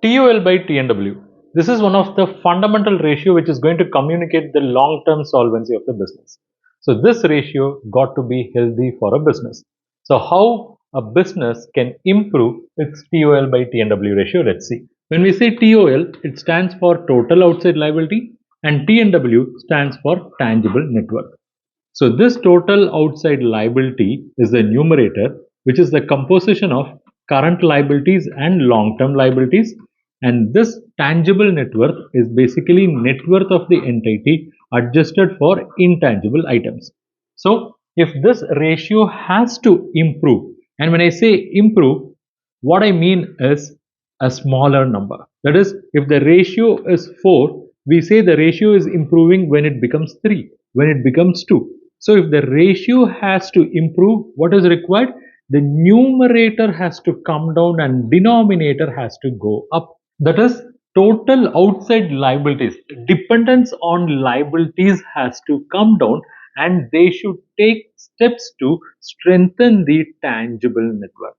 TOL by TNW. This is one of the fundamental ratio which is going to communicate the long-term solvency of the business. So this ratio got to be healthy for a business. So how a business can improve its TOL by TNW ratio? Let's see. When we say TOL, it stands for total outside liability and TNW stands for tangible net worth. So this total outside liability is the numerator, which is the composition of current liabilities and long-term liabilities. And this tangible net worth is basically net worth of the entity adjusted for intangible items. So if this ratio has to improve, and when I say improve, what I mean is a smaller number. That is, if the ratio is 4, we say the ratio is improving when it becomes 3, when it becomes 2. So if the ratio has to improve, what is required? The numerator has to come down and denominator has to go up. That is, total outside liabilities, dependence on liabilities has to come down and they should take steps to strengthen the tangible net worth.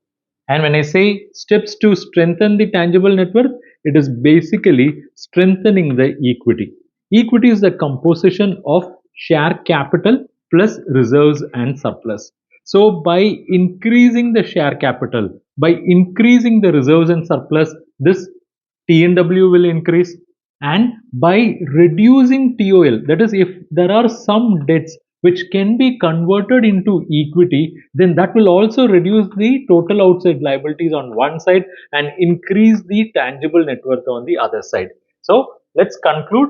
And when I say steps to strengthen the tangible net worth, it is basically strengthening the equity. Equity is the composition of share capital plus reserves and surplus. So by increasing the share capital, by increasing the reserves and surplus, this TNW will increase. And by reducing TOL, that is, if there are some debts which can be converted into equity, then that will also reduce the total outside liabilities on one side and increase the tangible net worth on the other side. So let's conclude.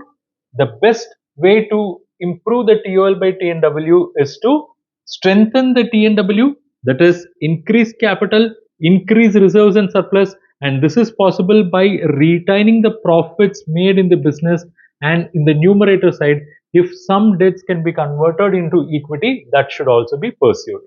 The best way to improve the TOL by TNW is to strengthen the TNW, that is, increase capital, increase reserves and surplus, and this is possible by retaining the profits made in the business. And in the numerator side, if some debts can be converted into equity, that should also be pursued.